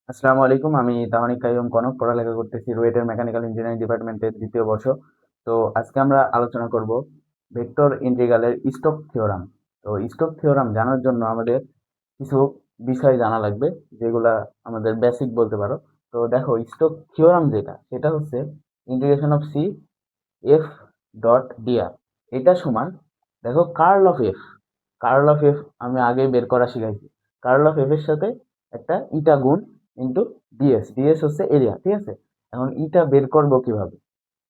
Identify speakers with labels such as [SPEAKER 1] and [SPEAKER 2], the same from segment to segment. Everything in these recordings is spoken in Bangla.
[SPEAKER 1] আসসালামু আলাইকুম। আমি তাহনিক কাইয়ুম কনক, পড়ালেখা করতেছি রুয়েটের মেকানিক্যাল ইঞ্জিনিয়ারিং ডিপার্টমেন্টের দ্বিতীয় বর্ষ। তো আজকে আমরা আলোচনা করব ভেক্টর ইন্টিগ্রালের স্টোক থিওরাম। তো স্টোক থিওরাম জানার জন্য আমাদের কিছু বিষয় জানা লাগবে, যেগুলা আমাদের বেসিক বলতে পারো। তো দেখো, স্টোক থিওরাম যেটা, সেটা হচ্ছে integration of C F dot DR. এটা সমান, দেখো, curl of F. Curl of F আমি আগেই বের করা শিখাইছি। কার্ল অফ এফ এর সাথে একটা ইটা গুণ ইন্টু ডিএস। ডিএস হচ্ছে এরিয়া, ঠিক আছে। এখন ইটা বের করবো কিভাবে?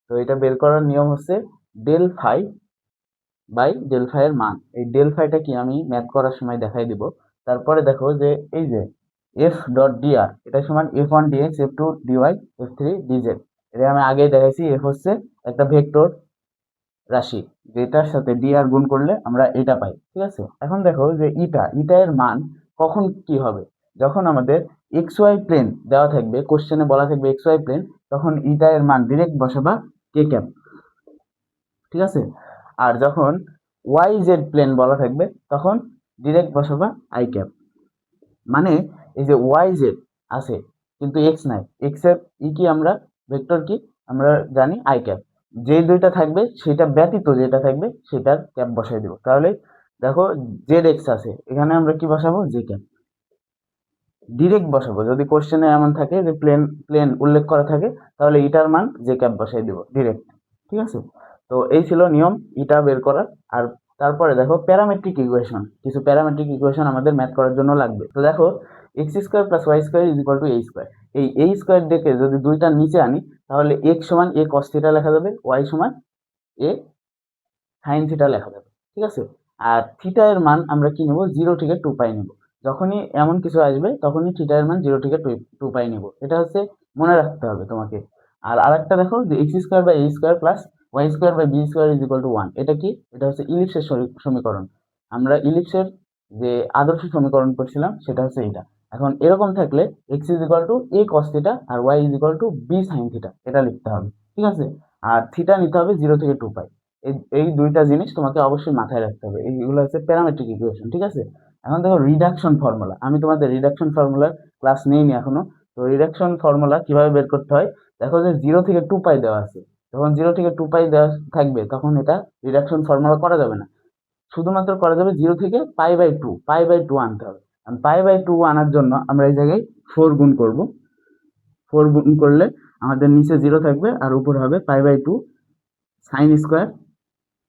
[SPEAKER 1] তো এটা বের করার নিয়ম হচ্ছে del phi by del phi এর মান। এই ডেল ফাইটা কি আমি ম্যাথ করার সময় দেখাই দিব। তারপরে দেখো যে এই যে এফ ডট ডিআর, এটা সমান F one dx, F two dy, F three dz. এটা আমি আগেই দেখাইছি। এফ হচ্ছে একটা ভেক্টর রাশি, যেটার সাথে ডিআর গুণ করলে আমরা এটা পাই, ঠিক আছে। এখন দেখো যে ইটা ইটা এর মান কখন কি হবে, যখন আমাদের এক্স ওয়াই প্লেন দেওয়া থাকবে, কোশ্চেনে বলা থাকবে এক্স ওয়াই প্লেন, তখন ইটা এর মান ডিরেক্ট বসাবা কে ক্যাপ, ঠিক আছে। আর যখন ওয়াই জেড প্লেন বলা থাকবে, তখন ডিরেক্ট বসাবা আই ক্যাপ। মানে এই যে ওয়াই জেড আছে কিন্তু এক্স নাই, এক্স এর ই কি আমরা ভেক্টর কি আমরা জানি আই ক্যাপ। যে দুইটা থাকবে সেটা ব্যতীত যেটা থাকবে সেটার ক্যাপ বসাই দিব। তাহলে দেখো, জেড এক্স আছে, এখানে আমরা কি বসাবো? জে ক্যাপ ডিরেক্ট বসাবো। যদি কোশ্চেনে এমন থাকে যে প্লেন প্লেন উল্লেখ করা থাকে, তাহলে ইটার মান জে ক্যাপ বসাই দিব ডিরেক্ট, ঠিক আছে। তো এই ছিল নিয়ম ইটা বের করার। আর তারপরে দেখো প্যারামেট্রিক ইকুয়েশন, কিছু প্যারামেট্রিক ইকুয়েশন আমাদের ম্যাথ করার জন্য লাগবে। তো দেখো, x square plus y square is equal to a square. এই স্কোয়ার দেখে যদি দুইটা নিচে আনি, তাহলে এক্স সমান এ কস থিটা লেখা যাবে, ওয়াই সমান এ সাইন থিটা লেখা যাবে, ঠিক আছে। আর থিটা এর মান আমরা কি নেব? 0 থেকে 2 পাই নেব। যখনই এমন কিছু আসবে, তখনই থিটা এর মান 0 থেকে 2 পাই নেব। এটা হচ্ছে মনে রাখতে হবে তোমাকে। আর আরেকটা দেখো যে x square by a square plus y square by b square is equal to 1। এটা কি? এটা হচ্ছে ইলিপসের সমীকরণ। আমরা ইলিপসের যে আদর্শ সমীকরণ করছিলাম, সেটা হচ্ছে এটা। এখন এরকম থাকলে x is equal to a cos theta আর y is equal to b sine theta, এটা লিখতে হবে, ঠিক আছে। আর থিটা নিতে হবে 0 থেকে 2 পাই। এই দুইটা জিনিস তোমাকে অবশ্যই মাথায় রাখতে হবে। এইগুলো হচ্ছে প্যারামেট্রিক ইকুয়েশন, ঠিক আছে। এখন দেখো রিডাকশন ফর্মুলা, আমি তোমাদের রিডাকশন ফর্মুলার ক্লাস নেইনি এখনো। তো রিডাকশন ফর্মুলা কিভাবে বের করতে হয়, দেখো যে 0 থেকে 2 পাই দেওয়া আছে, যখন 0 থেকে 2 পাই দেওয়া থাকবে, তখন এটা রিডাকশন ফর্মুলা করা যাবে না। শুধুমাত্র করা যাবে 0 থেকে পাই বাই 2, পাই বাই 2 আনতে হবে। পাই বাই 2 আনার জন্য আমরা এই জায়গায় 4 গুণ করব। 4 গুণ করলে আমাদের নিচে 0 থাকবে আর উপর হবে pi by 2 sine square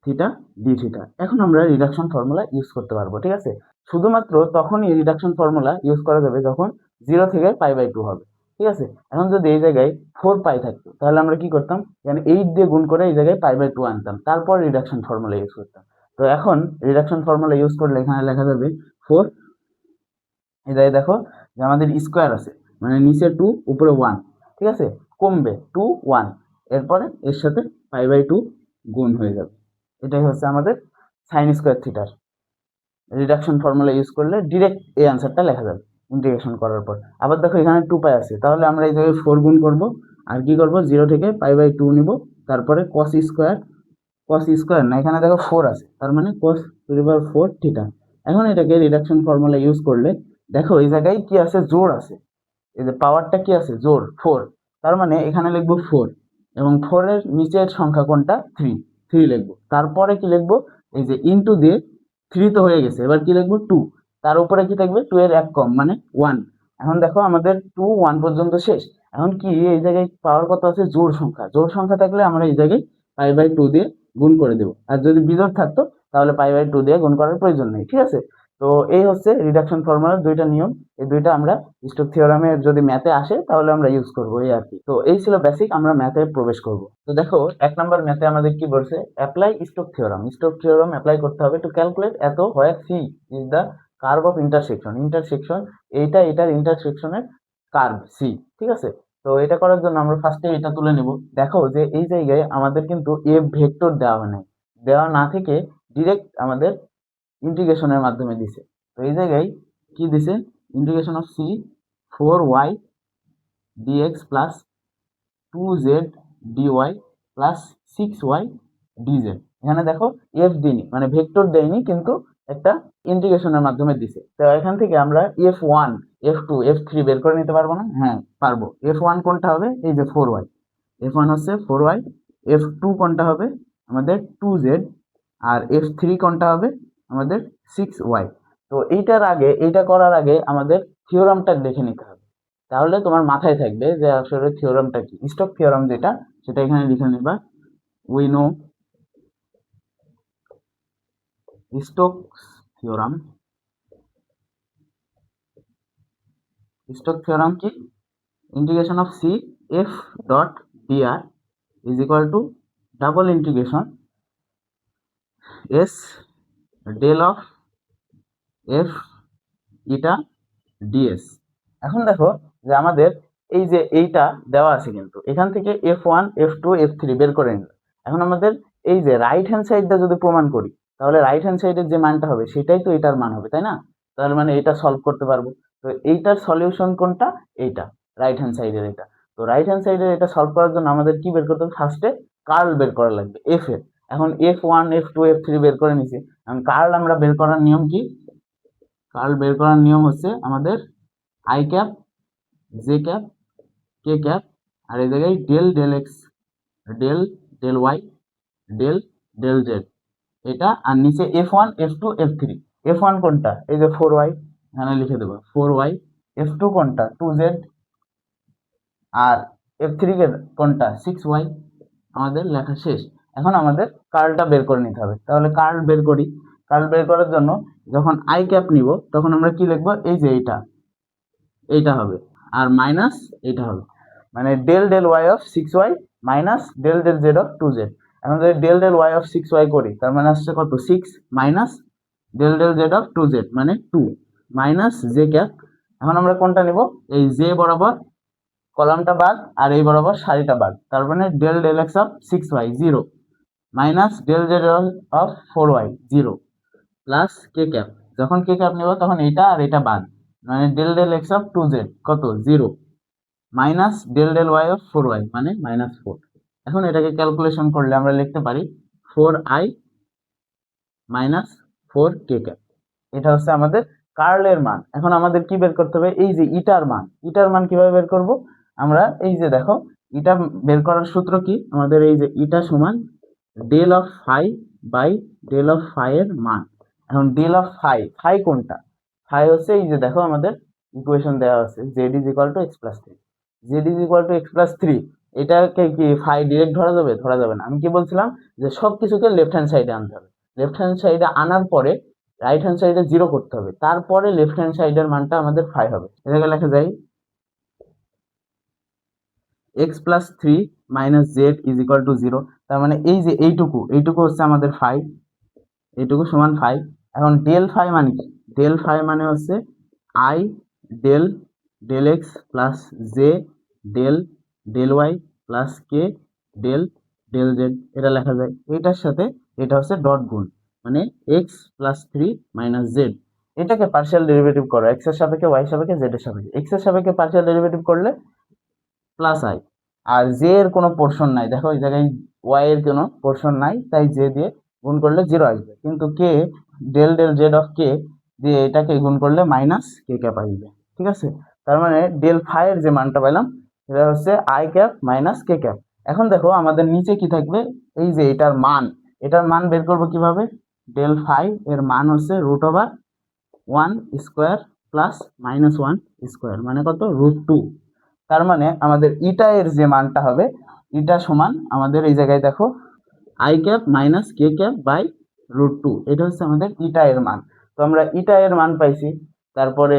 [SPEAKER 1] theta D theta. এখন আমরা রিডাকশন ফর্মুলা ইউজ করতে পারবো, ঠিক আছে। শুধুমাত্র তখনই রিডাকশন ফর্মুলা ইউজ করা যাবে যখন 0 থেকে পাই বাই 2 হবে, ঠিক আছে। এখন যদি এই জায়গায় 4 পাই থাকতো, তাহলে আমরা কি করতাম? এখানে 8 দিয়ে গুণ করে এই জায়গায় পাই বাই 2 আনতাম, তারপর রিডাকশন ফর্মুলা ইউজ করতাম। তো এখন রিডাকশন ফর্মুলা ইউজ করলে এখানে লেখা যাবে 4। এই জায়গায় দেখো যে আমাদের স্কোয়ার আছে, মানে নিচে 2 উপরে 1, ঠিক আছে। কমবে 2 1, এরপরে এর সাথে পাই বাই 2 গুণ হয়ে যাবে। এটাই হচ্ছে আমাদের সাইন স্কোয়ার থিটার রিডাকশন ফর্মুলা ইউজ করলে ডিরেক্ট এই অ্যান্সারটা লেখা যাবে ইন্টিগ্রেশন করার পর। আবার দেখো এখানে 2 পাই আছে, তাহলে আমরা এই জায়গায় 4 গুণ করব। আর কি করব? 0 থেকে পাই বাই 2 নিব, তারপরে কস স্কোয়ার, কস স্কোয়ার না, এখানে দেখো 4 আছে, তার মানে কস টু দি পাওয়ার 4 থিটা। এখন এটাকে রিডাকশন ফর্মুলা ইউজ করলে দেখো এই জায়গায় কি আছে? জোর আছে। এই যে পাওয়ারটা কি আছে? জোর 4। তার মানে এখানে লিখবো 4, এবং 4 এর নিচের সংখ্যা কোনটা? 3। 3 লিখবো। তারপরে কি লিখবো? এই যে ইনটু দিয়ে 3 তো হয়ে গেছে, এবার কি লিখবো? 2। তার উপরে কি থাকবে? 2 এর এক কম, মানে 1। এখন দেখো আমাদের 2 1 পর্যন্ত শেষ। এখন কি এই জায়গায় পাওয়ার কত আছে? জোড় সংখ্যা। জোড় সংখ্যা থাকলে আমরা এই জায়গায় পাই বাই 2 দিয়ে গুণ করে দেবো। আর যদি বিজোড় থাকতো, তাহলে পাই বাই 2 দিয়ে গুণ করার প্রয়োজন নেই, ঠিক আছে। তো এই হচ্ছে রিডাকশন ফর্মুলার দুইটা নিয়ম। এই দুইটা আমরা স্টোক থিওরামে যদি ম্যাথে আসে, তাহলে আমরা ইউজ করব, এই আর কি। তো এই ছিল বেসিক, আমরা ম্যাথে প্রবেশ করব। তো দেখো 1 নম্বর ম্যাথে আমাদের কি বলছে? Apply Stoke theorem. Stoke theorem apply করতে হবে টু ক্যালকুলেট এত where C is the curve of intersection. Intersection এইটা, এটার ইন্টারসেকশনের কার্ভ সি, ঠিক আছে। তো এটা করার জন্য আমরা ফার্স্টে এটা তুলে নেব। দেখো যে এই জায়গায় আমাদের কিন্তু এ ভেক্টর দেওয়া হয় নাই, দেওয়া না থেকে ডিরেক্ট আমাদের ইন্টিগ্রেশনের মাধ্যমে দিছে। তো এই জায়গায় কি দিছে? Integration of C 4y dx plus 2z dy plus 6y dz। এখানে দেখো এফ দিইনি, মানে ভেক্টর দেয়নি, কিন্তু একটা ইন্টিগ্রেশনের মাধ্যমে দিছে। তো এখান থেকে আমরা f1 f2 f3 বের করে নিতে পারবো না? হ্যাঁ পারবো। f1 কোনটা হবে? এই যে 4y, f1 হচ্ছে 4y, f2 কোনটা হবে? আমাদের 2z, আর f3 কোনটা হবে? আমাদের 6y। তো এইটা করার আগে আমাদের থিওরামটা দেখে নিতে হবে, তাহলে তোমার মাথায় থাকবে যে আসলে থিওরামটা কি। স্টোক থিওরাম যেটা, সেটা এখানে লিখে নিবা। We know Stokes theorem. Stoke theorem কি? Integration of C F dot d r is equal to double integration S del of F eta d s. এখন দেখো যে আমাদের এই যে এইটা দেওয়া আছে, কিন্তু এখান থেকে f1 f2 f3 বের করে নিল। এখন আমাদের এই যে রাইট হ্যান্ড সাইডটা যদি প্রমাণ করি, তাহলে রাইট হ্যান্ড সাইডের যে মানটা হবে সেটাই তো এটার মান হবে, তাই না? তাহলে মানে এটা সলভ করতে পারবো। তো এইটার সলিউশন কোনটা? এইটা রাইট হ্যান্ড সাইডের এটা। তো রাইট হ্যান্ড সাইডের এটা সলভ করার জন্য আমাদের কি বের করতে হবে? ফার্স্টে কার্ল বের করা লাগবে এফ এর। এখন f1 f2 f3 বের করে নিছি। এখন কার্ল আমরা বের করার নিয়ম কি? কার্ল বের করার নিয়ম হচ্ছে আমাদের I cap J cap K cap, আর এই জায়গায় del del X del del Y del del Z এটা, আর নিচে f1 f2 f3। f1 কোনটা? এই যে 4y, এখানে লিখে দেবো 4y। f2 কোনটা? 2z। আর f3 কোনটা? 6y। আমাদের লেখা শেষ। এখন আমাদের কার্লটা বের করে নিতে হবে। তাহলে কার্ল বের করি। কার্ল বের করার জন্য যখন আই ক্যাপ নিব তখন আমরা কি লিখবো? এই যে এইটা হবে, আর মাইনাস এইটা হবে, মানে del del y of 6y minus del del Z of 2z। এখন যদি del del y of 6y করি, তার মানে আসছে কত? 6 minus del del Z of 2z মানে 2 মাইনাস জে ক্যাপ। এখন আমরা কোনটা নিব? এই জে বরাবর কলামটা বাদ আর এই বরাবর সারিটা বাদ, তার মানে del del x of 6y 0 minus del Z z 4y 0 plus k cap. যখন কে ক্যাপ নেব তখন এইটা আর এটা বাদ, মানে del del x of 2z কত? 0 minus del del y of 4y মানে -4। এখন এটাকে ক্যালকুলেশন করলে আমরা লিখতে পারি 4i মাইনাস 4 কে ক্যাপ। এটা হচ্ছে আমাদের কার্লের মান। এখন আমাদের কি বের করতে হবে? এই যে ইটার মান। ইটার মান কিভাবে বের করব? আমরা এই যে দেখো, ইটা বের করার সূত্র কি আমাদের? এই যে ইটা সমান del of phi by del of phi এর মান। এখন ডেল অফ ফাই, ফাই কোনটা? ফাই হচ্ছে এই যে দেখো আমাদের ইকুয়েশন দেওয়া আছে z is equal to x plus three. Z is equal to x plus three, এটাকে কি ফাই ডিরেক্ট ধরা যাবে? ধরা যাবে না। আমি কি বলছিলাম? যে সব কিছুকে লেফট হ্যান্ড সাইডে আনতে হবে। লেফট হ্যান্ড সাইডে আনার পরে রাইট হ্যান্ড সাইডে 0 করতে হবে, তারপরে লেফট হ্যান্ড সাইডের মানটা আমাদের ফাই হবে। এটাকে লেখা যায় x plus three minus Z is equal two 0। তার মানে এই যে এইটুকু হচ্ছে আমাদের ফাই, এইটুকু সমান ফাই। এখন ডেল ফাই মানে কি? ডেল ফাই মানে হচ্ছে i del del x plus j del del y plus k del del Z. এটা লেখা যায় এইটার সাথে এটা হচ্ছে ডট গুণ, মানে x plus three minus Z. এটাকে পার্শিয়াল ডেরিভেটিভ করো, এক্স এর সাপেক্ষে ওয়াই সাপেক্ষে জেড এর সাপেক্ষে। এক্স এর সাপেক্ষে পার্শিয়াল ডেরিভেটিভ করলে প্লাস আই, আর জে এর কোনো পোর্শন নাই, দেখো এই জায়গায় ওয়াই এর কোনো পোর্শন নাই, তাই জে দিয়ে গুণ করলে 0 আসবে। কিন্তু কে ডেল ডেল জেড অফ কে দিয়ে এটাকে গুণ করলে মাইনাস কে ক্যাপ আসবে। ঠিক আছে? তার মানে ডেল ফাই এর যে মানটা পেলাম সেটা হচ্ছে I cap minus k cap. এখন দেখো আমাদের নিচে কি থাকবে? এই যে এটার মান বের করবো কিভাবে? ডেল ফাই এর মান হচ্ছে root over 1 square plus -1 square, মানে কত? √2। তার মানে আমাদের ইটা এর যে মানটা হবে, ইটা সমান আমাদের এই জায়গায় দেখো i cap minus k cap by √2। এটা হচ্ছে আমাদের ইটা এর মান। তো আমরা ইটা এর মান পাইছি, তারপরে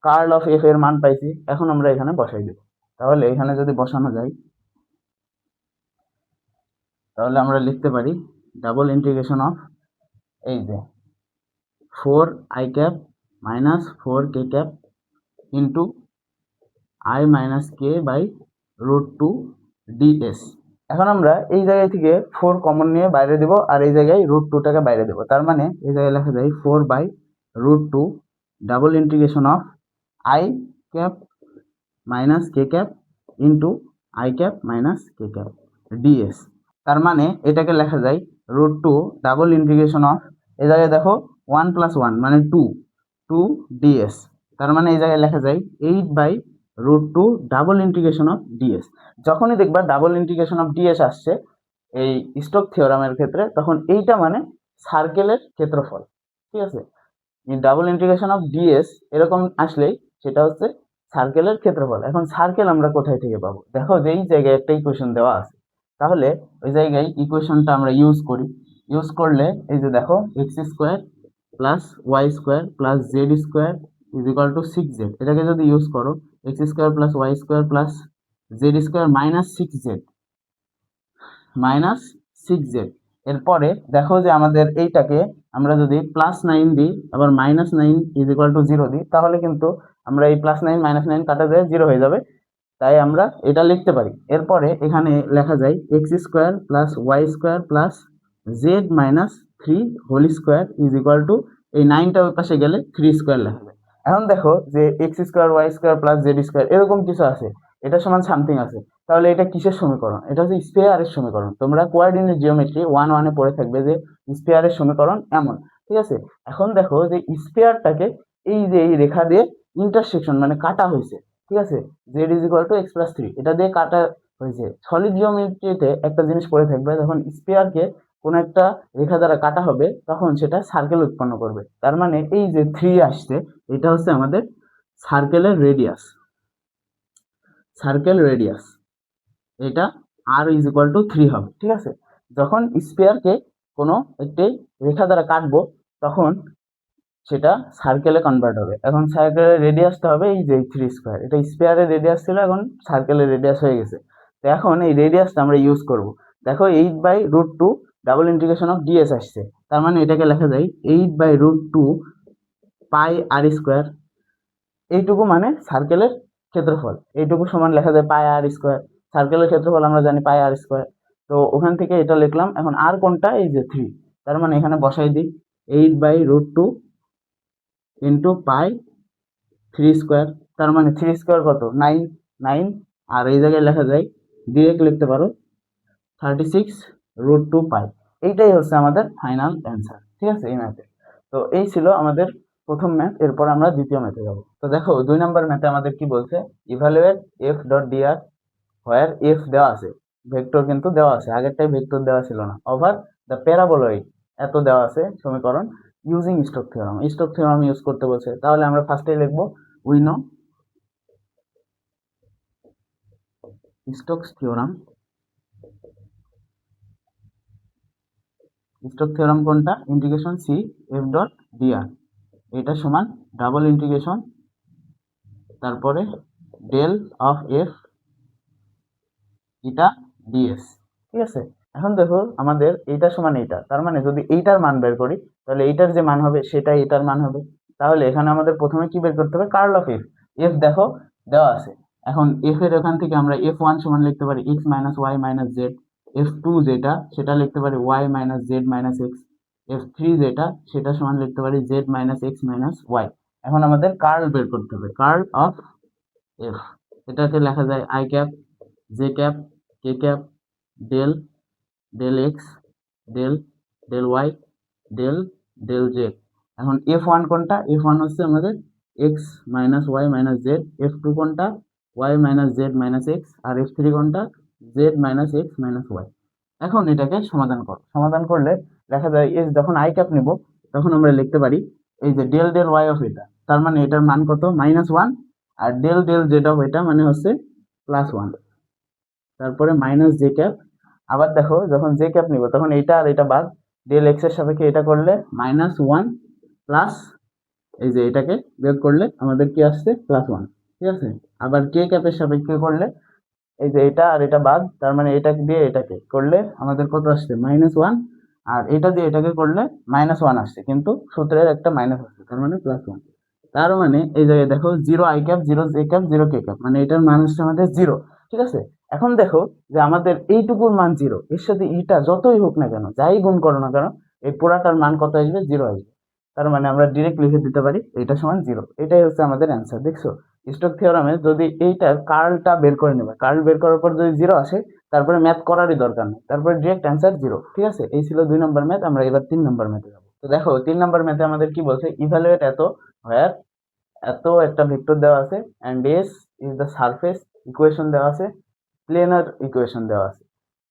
[SPEAKER 1] কার্ল অফ এফ এর মান পাইছি। এখন আমরা এখানে বসাই দেব। তাহলে এখানে যদি বসানো যায়, তাহলে আমরা লিখতে পারি ডাবল ইন্টিগ্রেশন অফ এই যে 4i cap minus 4k cap into i minus k by √2 ds। এখন আমরা এই জায়গায় থেকে 4 কমন নিয়ে বাইরে দেব, আর এই জায়গায় √2টাকে বাইরে দেব। তার মানে এই জায়গায় লেখা যায় 4 by √2 double integration of i cap minus k cap into i cap minus k cap ds। তার মানে এটাকে লেখা যায় √2 ডাবল ইন্টিগ্রেশন অফ, এই জায়গায় দেখো 1 প্লাস 1 মানে 2 ds, তার মানে এই জায়গায় লেখা যায় 8/√2 ডাবল ইন্টিগ্রেশন অফ ds। যখনই দেখবা ডাবল ইন্টিগ্রেশন অফ ds আসছে এই স্টোক থিওরামের ক্ষেত্রে, তখন এইটা মানে সার্কেলের ক্ষেত্রফল, ঠিক আছে। ডাবল ইন্টিগ্রেশন অফ ডিএস এরকম আসলেই সেটা হচ্ছে সার্কেলের ক্ষেত্রফল। এখন সার্কেল আমরা কোথায় থেকে পাবো? দেখো যে এই জায়গায় একটা ইকুয়েশন দেওয়া আছে, তাহলে ওই জায়গায় ইকুয়েশনটা আমরা ইউজ করি। ইউজ করলে এই যে দেখো x square plus y square plus z square is equal to 6z, এটাকে যদি ইউজ করো x square plus y square plus z square -6z, এরপরে দেখো যে আমাদের এইটাকে আমরা যদি +9 দিই আবার -9 ইজ ইকুয়াল টু 0 দিই, তাহলে কিন্তু আমরা এই +9 -9 কাটা যায় 0 হয়ে যাবে, তাই আমরা এটা লিখতে পারি। এরপরে এখানে লেখা যায় x square plus y square plus z -3 whole square is equal to, এই 9টা ওই পাশে গেলে 3 স্কোয়ার লেখা যায়। এখন দেখো যে x square y square plus z square এরকম কিছু আছে, এটা সমান সামথিং আছে, তাহলে এটা কিসের সমীকরণ? এটা হচ্ছে স্ফিয়ারের সমীকরণ। তোমরা কোঅর্ডিনেট জিওমেট্রি 1-1 পড়ে থাকবে যে স্ফিয়ারের সমীকরণ এমন, ঠিক আছে। এখন দেখো যে স্ফিয়ারটাকে এই যে এই রেখা দিয়ে ইন্টারসেকশন মানে কাটা হয়েছে, ঠিক আছে, z is equal to x plus 3, এটা দিয়ে কাটা হয়েছে। সলিড জিওমেট্রিতে একটা জিনিস পড়ে থাকবে, যখন স্ফিয়ারকে কোনো একটা রেখা দ্বারা কাটা হবে তখন সেটা সার্কেল উৎপন্ন করবে। তার মানে এই যে 3 আসছে এটা হচ্ছে আমাদের সার্কেলের রেডিয়াস, এটা r ইজ ইকুয়াল টু 3 হবে, ঠিক আছে। যখন স্ফিয়ারকে কোনো একটি রেখা দ্বারা কাটবো তখন সেটা সার্কেলে কনভার্ট হবে। এখন সার্কেলের রেডিয়াসটা হবে এই যে 3 স্কোয়ার, এটা স্ফিয়ারের রেডিয়াস ছিল, এখন সার্কেলের রেডিয়াস হয়ে গেছে। তো এখন এই রেডিয়াসটা আমরা ইউজ করব। দেখো 8/√2 ডাবল ইন্টিগ্রেশন অফ ডিএস আসছে, তার মানে এটাকে লেখা যায় 8/√2 পাই আর স্কোয়ার, এইটুকু মানে সার্কেলের ক্ষেত্রফল, এইটুকু সমান লেখা যায় পাই আর স্কোয়ার। সার্কেলের ক্ষেত্রফল আমরা জানি পাই আর স্কোয়ার, তো ওখান থেকে এটা লিখলাম। এখন আর কোনটা? এই যে 3, তার মানে এখানে বসাই দিই 8/√2 ইন্টু পাই 3 স্কোয়ার, তার মানে 3 স্কোয়ার কত? 9, আর এই জায়গায় লেখা যায় ডিরেক্ট লিখতে পারো 36√2 পাই। এইটাই হচ্ছে আমাদের ফাইনাল অ্যান্সার, ঠিক আছে, এই ম্যাথে। তো এই ছিল আমাদের প্রথম ম্যাথ, এরপর আমরা দ্বিতীয় ম্যাথে যাব। তো দেখো 2 নম্বর ম্যাথে আমাদের কি বলছে, ইভালুয়েট এফ ডট ডিআর হোয়ার এফ দেওয়া আছে, ভেক্টর কিন্তু দেওয়া আছে, আগেরটাই ভেক্টর দেওয়া ছিল না, ওভার দ্য প্যারাবোলয়েড এত দেওয়া আছে সমীকরণ, using Stoke theorem, Stoke theorem use করতে বলছে। তাহলে আমরা ফার্স্টেই লিখবো we know Stokes theorem. Stoke theorem কোনটা? Integration C F dot DR, এটা সমান ডাবল ইন্টিগ্রেশন তারপরে ডেল অফ এফ এটা ডিএস, ঠিক আছে। এখন দেখো আমাদের এইটা সমান এইটা, তার মানে যদি এইটার মান বের করি তাহলে এইটার যে মান হবে সেটাই এটার মান হবে। তাহলে এখানে আমাদের প্রথমে কি বের করতে হবে? Curl of F. এফ দেখো দেওয়া আছে, এখন এফ এর এখান থেকে আমরা f1 সমান লিখতে পারি x minus Y minus Z, f2 যেটা সেটা লিখতে পারি y minus Z minus x, f3 যেটা সেটা সমান লিখতে পারি z minus x minus Y. এখন আমাদের কার্ল বের করতে হবে, কার্ল অফ এফ, এটাকে লেখা যায় I cap J cap K cap del del X del del Y del del Z. এখন f1 কোনটা? f1 হচ্ছে আমাদের x minus Y minus Z, f2 কোনটা? y minus Z minus X, আর f3 কোনটা? z minus x minus Y. এখন এটাকে সমাধান করো, সমাধান করলে দেখা যায় এস যখন আই ক্যাপ নিব তখন আমরা লিখতে পারি এই যে ডেল ডেল ওয়াই অফ এটা, তার মানে এটার মান কত? -1, আর ডেল ডেল জেড অফ এটা মানে হচ্ছে +1, তারপরে মাইনাস জে ক্যাপ। আবার দেখো যখন জে ক্যাপ নিব তখন এইটা আর এটা বাদ, ডেল এক্স এর সাপেক্ষে এটা করলে -1 প্লাস এই যে এটাকে বিয়োগ করলে আমাদের কি আসছে? +1, ঠিক আছে। আবার কে ক্যাপের সাপেক্ষে করলে এই যে এটা আর এটা বাদ, তার মানে এটা দিয়ে এটাকে করলে আমাদের কত আসছে? -1, আর এটা দিয়ে এটাকে করলে -1 আসছে, কিন্তু সূত্রের একটা মাইনাস আসছে, তার মানে +1। তার মানে এই জায়গায় দেখো 0 I cap 0 J cap 0 K cap, মানে এটার মান হচ্ছে আমাদের 0, ঠিক আছে। এখন দেখো যে আমাদের এইটুকুর মান 0, এর সাথে ইটা যতই হোক না কেন, যাই গুণ করো না কেন, এই পুরাটার মান কত আসবে? 0 আসবে। তার মানে আমরা ডিরেক্ট লিখে দিতে পারি এটা সমান 0, এটাই হচ্ছে আমাদের অ্যান্সার। দেখছো স্টোক থিওরামে যদি এইটার কার্লটা বের করে নেবে, কার্ল বের করার পর যদি 0 আসে তারপরে ম্যাথ করারই দরকার নেই, তারপরে ডিরেক্ট অ্যান্সার 0, ঠিক আছে। এই ছিল 2 নম্বর ম্যাথ। আমরা এবার 3 নম্বর ম্যাথে যাবো। তো দেখো 3 নাম্বার ম্যাথে আমাদের কি বলছে, ইভালুয়েট এত হোয়ার এত একটা ভেক্টর দেওয়া আছে and S is the surface, equation দেওয়া আছে, প্লেনার ইকুয়েশন দেওয়া আছে।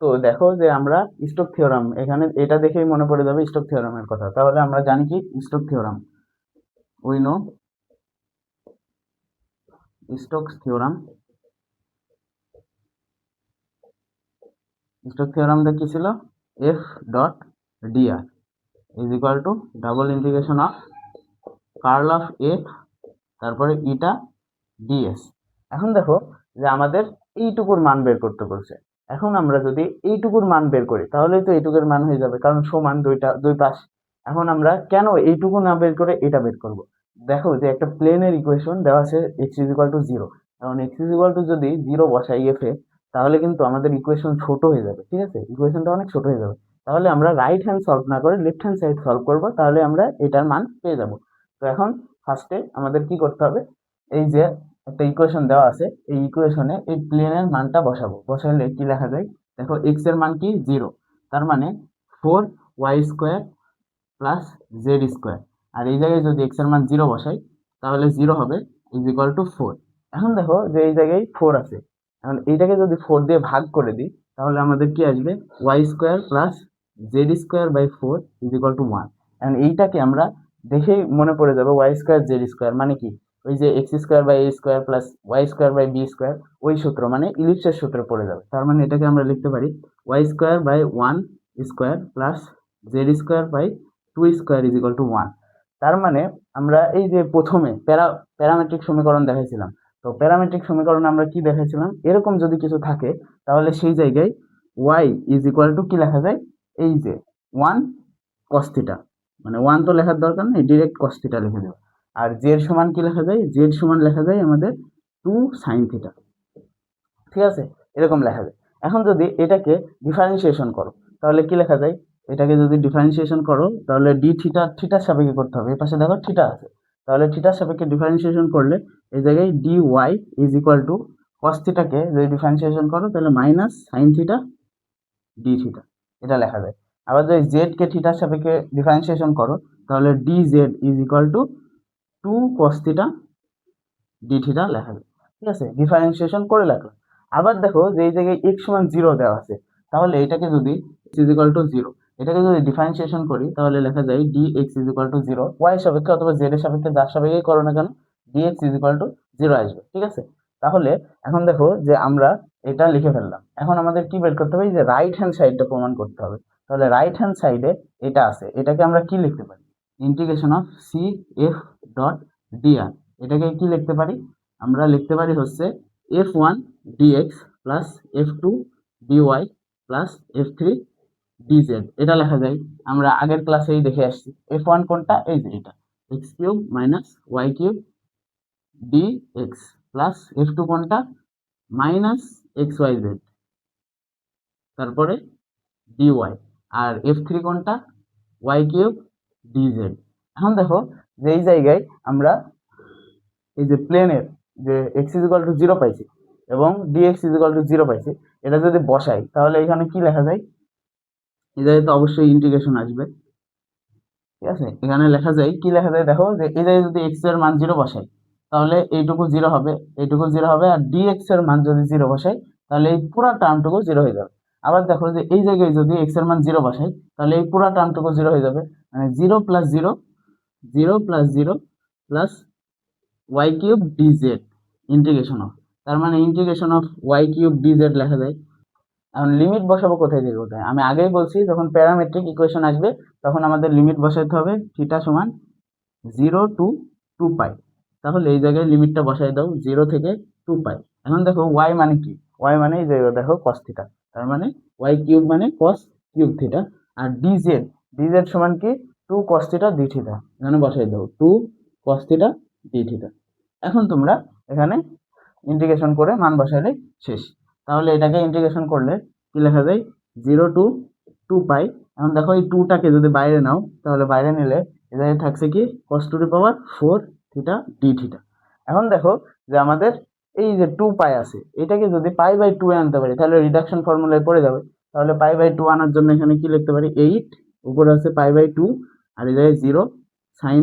[SPEAKER 1] তো দেখো যে আমরা স্টোক থিওরাম, এখানে এটা দেখেই মনে পড়ে যাবে স্টোক থিওরামের কথা। তাহলে আমরা জানি কি Stoke theorem, we know Stokes theorem. Stoke থিওরামটা কি ছিল, F dot d r is equal to double integration of curl of F তারপরে ইটা ডিএস। এখন দেখো যে আমাদের এইটুকুর মান বের করতে বলছে। এখন আমরা যদি এইটুকুর মান বের করি তাহলেই তো এইটুকুর মান হয়ে যাবে, কারণ সমান দুই পাশ। এখন আমরা কেন এইটুকু না বের করে এটা বের করব? দেখো যে একটা প্লেনের ইকুয়েশন দেওয়া আছে x is equal two zero. কারণ এক্স ইজ ইকুয়াল টু যদি জিরো বসাই এফ এ, তাহলে কিন্তু আমাদের ইকুয়েশন ছোট হয়ে যাবে, ঠিক আছে, ইকুয়েশনটা অনেক ছোট হয়ে যাবে। তাহলে আমরা রাইট হ্যান্ড সলভ না করে লেফট হ্যান্ড সাইড সলভ করবো, তাহলে আমরা এটার মান পেয়ে যাব। তো এখন ফার্স্টে আমাদের কি করতে হবে, এই যে একটা ইকুয়েশন দেওয়া আছে, এই ইকুয়েশনে এই প্লেনের মানটা বসাবো। বসাইলে কি লেখা যায়, দেখো এক্স এর মান কি জিরো, তার মানে 4y² প্লাস z²। আর এই জায়গায় যদি এক্স এর মান জিরো বসাই তাহলে জিরো হবে ইজ ইকুয়াল টু 4। এখন দেখো যে এই জায়গায় 4 আছে, এখন এইটাকে যদি 4 দিয়ে ভাগ করে দিই তাহলে আমাদের কি আসবে, y² plus z²/4 is equal to 1। এখন এইটাকে আমরা দেখেই মনে পড়ে যাবে y² z² মানে কি, ওই যে x²/a² প্লাস y²/b², ওই সূত্র মানে ইলিপসের সূত্র পড়ে যাবে। তার মানে এটাকে আমরা লিখতে পারি y²/1² plus z²/2² is equal to 1। তার মানে আমরা এই যে প্রথমে প্যারামেট্রিক সমীকরণ দেখাইছিলাম, তো প্যারামেট্রিক সমীকরণ আমরা কি দেখাইছিলাম, এরকম যদি কিছু থাকে তাহলে সেই জায়গায় y ইজ ইকুয়াল টু কি লেখা যায়, এই যে 1 cos থিটা, মানে 1 তো লেখার দরকার নেই, ডিরেক্ট cos থিটা লিখে দেবো। আর z সমান কি লেখা যায়, z সমান লেখা যায় আমাদের 2 sin থিটা, ঠিক আছে, এরকম লেখা যায়। এখন যদি এটাকে ডিফারেন্সিয়েশন করো তাহলে কি লেখা যায়, এটাকে যদি ডিফারেন্সিয়েশন করো তাহলে ডি থিটা, থিটার সাপেক্ষে করতে হবে, এই পাশে দেখো থিটা আছে, তাহলে থিটার সাপেক্ষে ডিফারেন্সিয়েশন করলে এই জায়গায় D Y is equal to cos থিটাকে যদি ডিফারেন্সিয়েশন করো তাহলে minus sine theta D theta, এটা লেখা যায়। আবার যদি জেড কে থিটার সাপেক্ষে ডিফারেন্সিয়েশন করো তাহলে D Z is equal two 2 cos theta D theta লেখা যায়, ঠিক আছে, ডিফারেন্সিয়েশন করে লেখা। আবার দেখো যে এই জায়গায় x সমান 0 দেওয়া আছে, তাহলে এটাকে যদি x ইজ ইকুয়াল টু 0, এটাকে যদি ডিফারেন্সিয়েশন করি তাহলে লেখা যায় dx is equal two 0, y এর সাপেক্ষে অথবা z এর সাপেক্ষে, যার সাপেক্ষেই করো না কেন dx ইজ ইকুয়াল টু 0 আসবে, ঠিক আছে। তাহলে এখন দেখো যে আমরা এটা লিখে ফেললাম, এখন আমাদের কি বের করতে হবে, যে রাইট হ্যান্ড সাইডটা প্রমাণ করতে হবে। তাহলে রাইট হ্যান্ড সাইডে এটা আছে, এটাকে আমরা কি লিখতে পারি, integration of C F dot dr, এটাকে কি লিখতে পারি, আমরা লিখতে পারি হচ্ছে f1 dx plus f2 dy plus f3 dz, এটা লেখা যায়। আমরা আগের ক্লাসেই দেখে আসছি f1 কোনটা, এই যে এটা x³ minus y³ dx plus f2 কোনটা মাইনাস xyz তারপরে dy, আর f3 কোনটা y³ dz। এখন দেখো যে এই জায়গায় আমরা এই যে প্লেনের যে x ইজ ইকুয়াল টু 0 পাইছি এবং dx ইজ ইকুয়াল টু 0 পাইছি, এটা যদি বসাই তাহলে এখানে কি লেখা যায়, এই জায়গায় তো অবশ্যই ইন্টিগ্রেশন আসবে, ঠিক আছে। এখানে লেখা যায় কি লেখা যায়, দেখো যে এই জায়গায় যদি x এর মান 0 বসাই তাহলে এইটুকু 0 হবে, এইটুকু 0 হবে, আর dx এর মান যদি 0 বসাই তাহলে এই পুরো টার্মটুকু 0 হয়ে যাবে। আবার দেখো যে এই জায়গায় যদি x এর মান 0 বসাই তাহলে এই পুরো টার্মটুকু 0 হয়ে যাবে, মানে 0 plus 0, 0 plus 0 plus y³ dz integration of, তার মানে ইন্টিগ্রেশন অফ y³ dz লেখা যায়। এখন লিমিট বসাবো কোথায় থেকে কোথায়, আমি আগেই বলছি যখন প্যারামেট্রিক ইকুয়েশন আসবে তখন আমাদের লিমিট বসাইতে হবে থিটা সমান 0 টু 2 পাই, তাহলে এই জায়গায় লিমিটটা বসাই দাও 0 থেকে 2 পাই। এখন দেখো y মানে কি, y মানে এই জায়গায় দেখো cos থিটা, তার মানে y³ মানে cos কিউব থিটা, আর dz সমান কি 2 cos থিটা d থিটা, এখানে বসাই দাও 2 cos থিটা d থিটা। এখন তোমরা এখানে ইন্টিগ্রেশন করে মান বসাইলে শেষ। তাহলে এটাকে ইন্টিগ্রেশন করলে কি লেখা যায় 0 টু 2 পাই। এখন দেখো এই 2টাকে যদি বাইরে নাও তাহলে বাইরে নিলে এখানে থাকছে কি cos to the power 4 theta D theta. এখন দেখো যে আমাদের এই যে 2 পাই আছে, এটাকে যদি π/2 এ আনতে পারি তাহলে রিডাকশন ফর্মুলায় পড়ে যাবে। তাহলে π/2 আনার জন্য এখানে কি লিখতে পারি 8, উপরে আছে π/2, আর এই জায়গায় 0 sign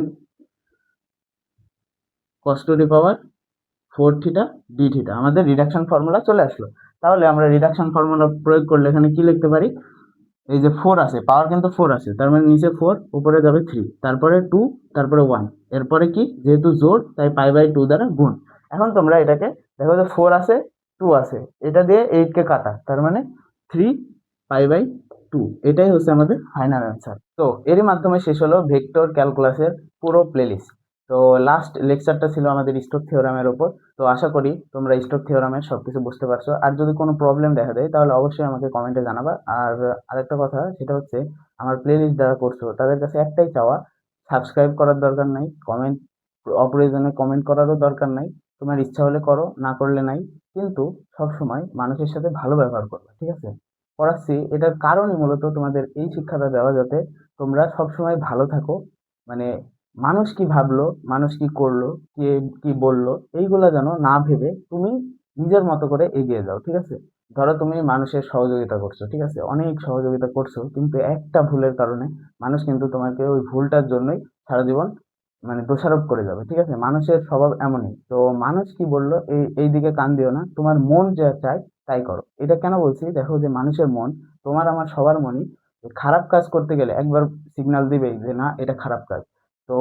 [SPEAKER 1] cos to the power 4 theta D theta, আমাদের রিডাকশন ফর্মুলা চলে আসলো। তাহলে আমরা রিডাকশন ফর্মুলা প্রয়োগ করলে এখানে কি লিখতে পারি, এই যে 4 আছে, পাওয়ার কিন্তু 4 আছে, তার মানে নিচে 4, উপরে যাবে 3, তারপরে 2, তারপরে 1, এরপরে কি, যেহেতু জোড় তাই পাই বাই 2 দ্বারা গুণ। এখন তোমরা এটাকে দেখো যে 4 আছে, 2 আছে, এটা দিয়ে 8 কে কাটা, তার মানে 3 পাই বাই 2, এটাই হচ্ছে আমাদের ফাইনাল অ্যান্সার। তো এরই মাধ্যমে শেষ হলো ভেক্টর ক্যালকুলাসের পুরো প্লেলিস্ট। তো লাস্ট লেকচারটা ছিল আমাদের স্টোক থিওরামের উপর। তো আশা করি তোমরা স্টোক থিওরামের সবকিছু বুঝতে পারছো। আর যদি কোনো প্রবলেম দেখা দেয় তাহলে অবশ্যই আমাকে কমেন্টে জানাবা। আর আরেকটা কথা, সেটা হচ্ছে আমার প্লেলিস্ট যারা করছো তাদের কাছে একটাই চাওয়া, সাবস্ক্রাইব করার দরকার নাই, কমেন্ট অপ্রয়োজনে কমেন্ট করারও দরকার নাই, তোমার ইচ্ছা হলে করো, না করলে নাই, কিন্তু সবসময় মানুষের সাথে ভালো ব্যবহার করবে, ঠিক আছে? পড়াচ্ছি এটার কারণই মূলত তোমাদের এই শিক্ষাটা দেওয়া, যাতে তোমরা সবসময় ভালো থাকো। মানে মানুষ কি ভাবলো, মানুষ কি করলো, কে কি বললো, এইগুলা যেন না ভেবে তুমি নিজের মতো করে এগিয়ে যাও, ঠিক আছে? ধরো তুমি মানুষের সহযোগিতা করছো, ঠিক আছে, অনেক সহযোগিতা করছো, কিন্তু একটা ভুলের কারণে মানুষ কিন্তু তোমাকে ওই ভুলটার জন্যই সারা জীবন দোষারোপ করে যাবে, ঠিক আছে? মানুষের স্বভাব এমনই। তো মানুষ কি বললো এই দিকে কান দিও না, তোমার মন যা চায় তাই করো। এটা কেন বলছি, দেখো যে মানুষের মন, তোমার আমার সবার মনই খারাপ কাজ করতে গেলে একবার সিগন্যাল দিবেই যে না, এটা খারাপ কাজ। তো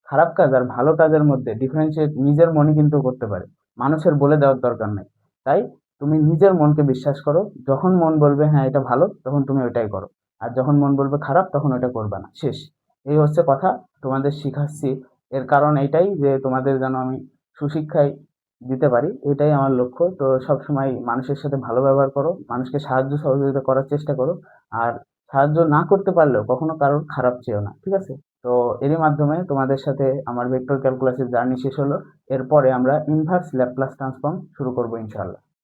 [SPEAKER 1] খারাপ কাজ আর ভালো কাজের মধ্যে ডিফারেন্সিয়েট নিজের মনই কিন্তু করতে পারে, মানুষের বলে দেওয়ার দরকার নেই। তাই তুমি নিজের মনকে বিশ্বাস করো, যখন মন বলবে হ্যাঁ এটা ভালো, তখন তুমি ওইটাই করো, আর যখন মন বলবে খারাপ, তখন ওইটা করবে না, শেষ। এই হচ্ছে কথা, তোমাদের শিখাচ্ছি। এর কারণ এইটাই যে তোমাদের যেন আমি সুশিক্ষায় দিতে পারি, এটাই আমার লক্ষ্য। তো সবসময় মানুষের সাথে ভালো ব্যবহার করো, মানুষকে সাহায্য সহযোগিতা করার চেষ্টা করো, আর সাহায্য না করতে পারলেও কখনো কারোর খারাপ চেয়েও না, ঠিক আছে? তো এরই মাধ্যমে তোমাদের সাথে আমার ভেক্টর ক্যালকুলাসের জার্নি শেষ হলো। এরপরে আমরা ইনভার্স ল্যাপ্লাস ট্রান্সফর্ম শুরু করবো ইনশাআল্লাহ।